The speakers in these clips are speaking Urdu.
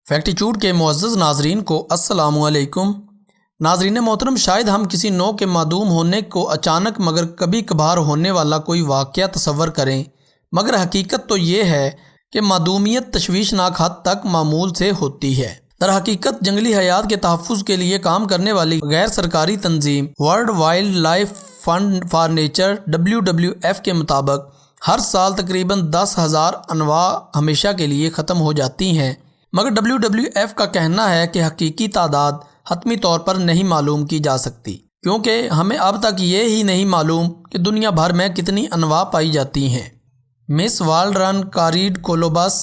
فیکٹیچیوڈ کے معزز ناظرین کو السلام علیکم۔ ناظرین محترم، شاید ہم کسی نوع کے معدوم ہونے کو اچانک مگر کبھی کبھار ہونے والا کوئی واقعہ تصور کریں، مگر حقیقت تو یہ ہے کہ معدومیت تشویشناک حد تک معمول سے ہوتی ہے۔ در حقیقت جنگلی حیات کے تحفظ کے لیے کام کرنے والی غیر سرکاری تنظیم World Wildlife Fund for Nature WWF کے مطابق ہر سال تقریباً 10,000 انواع ہمیشہ کے لیے ختم ہو جاتی ہیں، مگر WWF کا کہنا ہے کہ حقیقی تعداد حتمی طور پر نہیں معلوم کی جا سکتی، کیونکہ ہمیں اب تک یہ ہی نہیں معلوم کہ دنیا بھر میں کتنی انواع پائی جاتی ہیں۔ مس ورلڈ رن کاریڈ کولوبس۔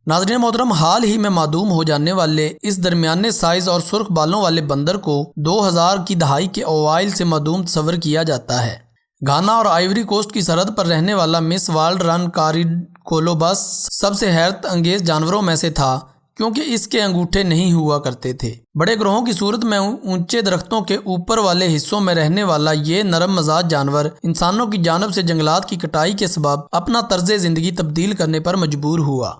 ناظرین محترم، حال ہی میں معدوم ہو جانے والے اس درمیانے سائز اور سرخ بالوں والے بندر کو 2000 کی دہائی کے اوائل سے معدوم تصور کیا جاتا ہے۔ گھانا اور آئیوری کوسٹ کی سرحد پر رہنے والا مس ورلڈ رن کاریڈ کولوبس سب سے حیرت انگیز جانوروں میں سے تھا، کیونکہ اس کے انگوٹھے نہیں ہوا کرتے تھے۔ بڑے گروہوں کی صورت میں اونچے درختوں کے اوپر والے حصوں میں رہنے والا یہ نرم مزاج جانور انسانوں کی جانب سے جنگلات کی کٹائی کے سبب اپنا طرز زندگی تبدیل کرنے پر مجبور ہوا۔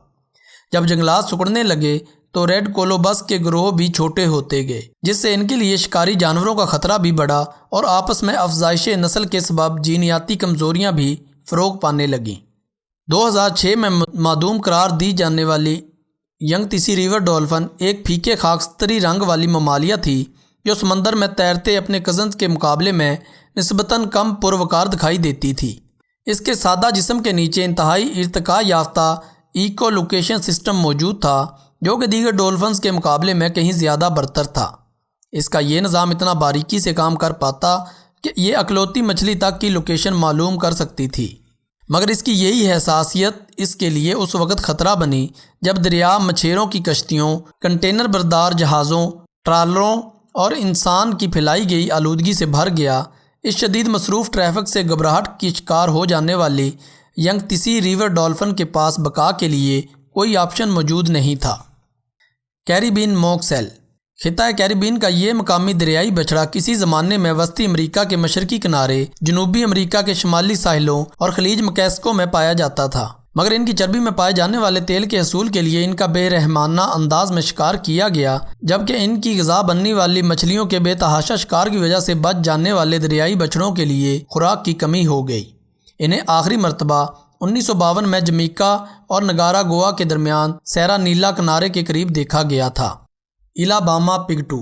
جب جنگلات سکڑنے لگے تو ریڈ کولوبس کے گروہ بھی چھوٹے ہوتے گئے، جس سے ان کے لیے شکاری جانوروں کا خطرہ بھی بڑھا اور آپس میں افزائش نسل کے سبب جینیاتی کمزوریاں بھی فروغ پانے لگیں۔ 2006 میں معدوم قرار دی جانے والی ینگ تسی ریور ڈولفن ایک پھیکے خاکستری رنگ والی ممالیہ تھی جو سمندر میں تیرتے اپنے کزنز کے مقابلے میں نسبتاً کم پروکار دکھائی دیتی تھی۔ اس کے سادہ جسم کے نیچے انتہائی ارتقاء یافتہ ایکو لوکیشن سسٹم موجود تھا، جو کہ دیگر ڈولفنز کے مقابلے میں کہیں زیادہ برتر تھا۔ اس کا یہ نظام اتنا باریکی سے کام کر پاتا کہ یہ اکلوتی مچھلی تک کی لوکیشن معلوم کر سکتی تھی، مگر اس کی یہی حساسیت اس کے لیے اس وقت خطرہ بنی جب دریا مچھیروں کی کشتیوں، کنٹینر بردار جہازوں، ٹرالروں اور انسان کی پھیلائی گئی آلودگی سے بھر گیا۔ اس شدید مصروف ٹریفک سے گھبراہٹ کی شکار ہو جانے والی ینگ تسی ریور ڈولفن کے پاس بقا کے لیے کوئی آپشن موجود نہیں تھا۔ کیریبین موکسیل۔ خطہ کیریبین کا یہ مقامی دریائی بچھڑا کسی زمانے میں وسطی امریکہ کے مشرقی کنارے، جنوبی امریکہ کے شمالی ساحلوں اور خلیج مکسیکو میں پایا جاتا تھا، مگر ان کی چربی میں پائے جانے والے تیل کے حصول کے لیے ان کا بے رحمانہ انداز میں شکار کیا گیا، جبکہ ان کی غذا بننے والی مچھلیوں کے بے تحاشا شکار کی وجہ سے بچ جانے والے دریائی بچھڑوں کے لیے خوراک کی کمی ہو گئی۔ انہیں آخری مرتبہ 1952 میں جمیکا اور نگارا گوا کے درمیان سیرا نیلا کنارے کے قریب دیکھا گیا تھا۔ الاباما پگٹو۔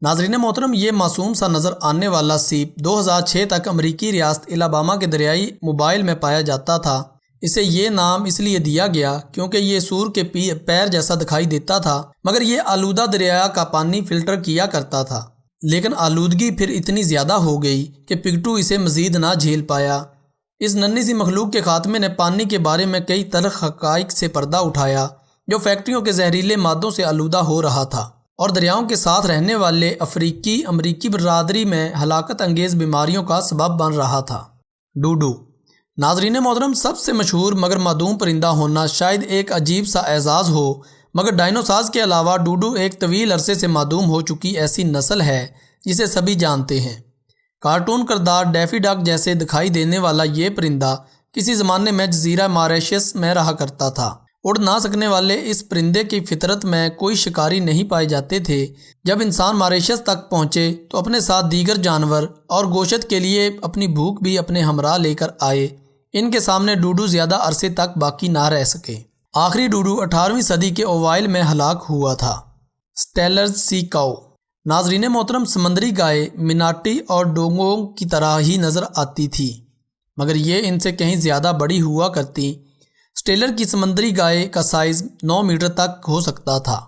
ناظرین محترم، یہ معصوم سا نظر آنے والا سیپ 2006 تک امریکی ریاست الاباما کے دریائی موبائل میں پایا جاتا تھا۔ اسے یہ نام اس لیے دیا گیا کیونکہ یہ سور کے پیر جیسا دکھائی دیتا تھا، مگر یہ آلودہ دریا کا پانی فلٹر کیا کرتا تھا، لیکن آلودگی پھر اتنی زیادہ ہو گئی کہ پگٹو اسے مزید نہ جھیل پایا۔ اس ننھی سی مخلوق کے خاتمے نے پانی کے بارے میں کئی تلخ حقائق سے پردہ اٹھایا، جو فیکٹریوں کے زہریلے مادوں سے آلودہ ہو رہا تھا اور دریاؤں کے ساتھ رہنے والے امریکی برادری میں ہلاکت انگیز بیماریوں کا سبب بن رہا تھا۔ ڈوڈو۔ ناظرین محترم، سب سے مشہور مگر معدوم پرندہ ہونا شاید ایک عجیب سا اعزاز ہو، مگر ڈائنوسارز کے علاوہ ڈوڈو ایک طویل عرصے سے معدوم ہو چکی ایسی نسل ہے جسے سبھی جانتے ہیں۔ کارٹون کردار ڈیفی ڈک جیسے دکھائی دینے والا یہ پرندہ کسی زمانے میں جزیرہ ماریشس میں رہا کرتا تھا۔ اڑ نہ سکنے والے اس پرندے کی فطرت میں کوئی شکاری نہیں پائے جاتے تھے۔ جب انسان ماریشس تک پہنچے تو اپنے ساتھ دیگر جانور اور گوشت کے لیے اپنی بھوک بھی اپنے ہمراہ لے کر آئے۔ ان کے سامنے ڈوڈو زیادہ عرصے تک باقی نہ رہ سکے۔ آخری ڈوڈو 18ویں صدی کے اوائل میں ہلاک ہوا تھا۔ سٹیلر سی کاؤ۔ ناظرین محترم، سمندری گائے مناٹی اور ڈونگوں کی طرح ہی نظر آتی تھی، مگر یہ ان سے کہیں زیادہ بڑی ہوا کرتی۔ سٹیلر کی سمندری گائے کا سائز 9 میٹر تک ہو سکتا تھا۔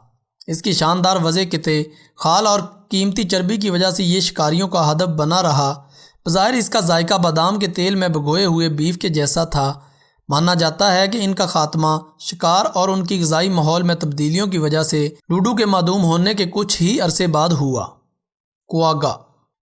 اس کی شاندار وضع قطع خال اور قیمتی چربی کی وجہ سے یہ شکاریوں کا ہدف بنا رہا۔ بظاہر اس کا ذائقہ بادام کے تیل میں بھگوئے ہوئے بیف کے جیسا تھا۔ مانا جاتا ہے کہ ان کا خاتمہ شکار اور ان کی غذائی ماحول میں تبدیلیوں کی وجہ سے ڈوڈو کے معدوم ہونے کے کچھ ہی عرصے بعد ہوا۔ کواگا۔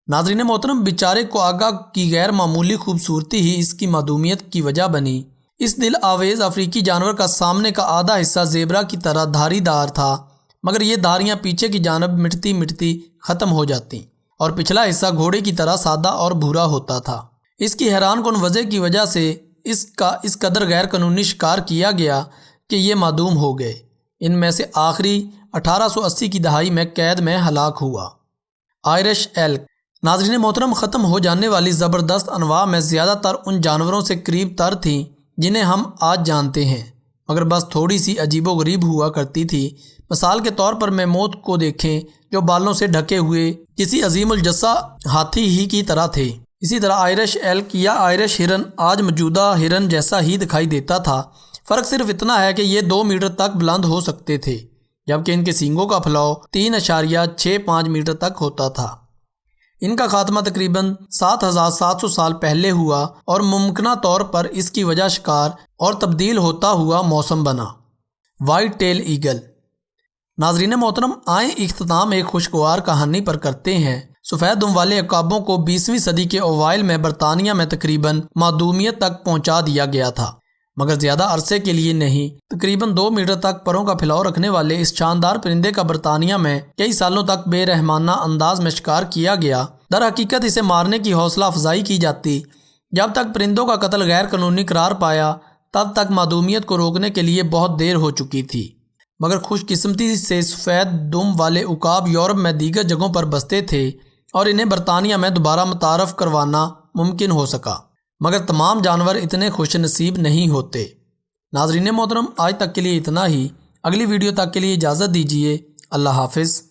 ناظرین محترم، بیچارے کواگا کی غیر معمولی خوبصورتی ہی اس کی معدومیت کی وجہ بنی۔ اس دل آویز افریقی جانور کا سامنے کا آدھا حصہ زیبرا کی طرح دھاری دار تھا، مگر یہ دھاریاں پیچھے کی جانب مٹتی ختم ہو جاتی اور پچھلا حصہ گھوڑے کی طرح سادہ اور بھورا ہوتا تھا۔ اس کی حیران کن وضع کی وجہ سے اس قدر غیر قانونی شکار کیا گیا کہ یہ معدوم ہو گئے۔ ان میں سے آخری 1880 کی دہائی میں قید میں ہلاک ہوا۔ آئرش ایلک۔ ناظرین محترم، ختم ہو جانے والی زبردست انواع میں زیادہ تر ان جانوروں سے قریب تر تھیں جنہیں ہم آج جانتے ہیں، مگر بس تھوڑی سی عجیب و غریب ہوا کرتی تھی۔ مثال کے طور پر میموت کو دیکھیں جو بالوں سے ڈھکے ہوئے کسی عظیم الجثہ ہاتھی ہی کی طرح تھے۔ اسی طرح آئرش ایلک یا آئرش ہرن آج موجودہ ہرن جیسا ہی دکھائی دیتا تھا۔ فرق صرف اتنا ہے کہ یہ 2 میٹر تک بلند ہو سکتے تھے، جبکہ ان کے سینگوں کا پھیلاؤ 3.65 میٹر تک ہوتا تھا۔ ان کا خاتمہ تقریباً 7700 سال پہلے ہوا اور ممکنہ طور پر اس کی وجہ شکار اور تبدیل ہوتا ہوا موسم بنا۔ White tail eagle. ناظرین محترم، آئیں اختتام ایک خوشگوار کہانی پر کرتے ہیں۔ سفید دم والے عقابوں کو 20ویں صدی کے اوائل میں برطانیہ میں تقریباً معدومیت تک پہنچا دیا گیا تھا، مگر زیادہ عرصے کے لیے نہیں۔ تقریباً 2 میٹر تک پروں کا پھیلاؤ رکھنے والے اس شاندار پرندے کا برطانیہ میں کئی سالوں تک بے رحمانہ انداز میں شکار کیا گیا۔ در حقیقت اسے مارنے کی حوصلہ افزائی کی جاتی۔ جب تک پرندوں کا قتل غیر قانونی قرار پایا، تب تک معدومیت کو روکنے کے لیے بہت دیر ہو چکی تھی۔ مگر خوش قسمتی سے سفید دم والے عقاب یورپ میں دیگر جگہوں پر بستے تھے اور انہیں برطانیہ میں دوبارہ متعارف کروانا ممکن ہو سکا، مگر تمام جانور اتنے خوش نصیب نہیں ہوتے۔ ناظرین محترم، آج تک کے لیے اتنا ہی۔ اگلی ویڈیو تک کے لیے اجازت دیجیے۔ اللہ حافظ۔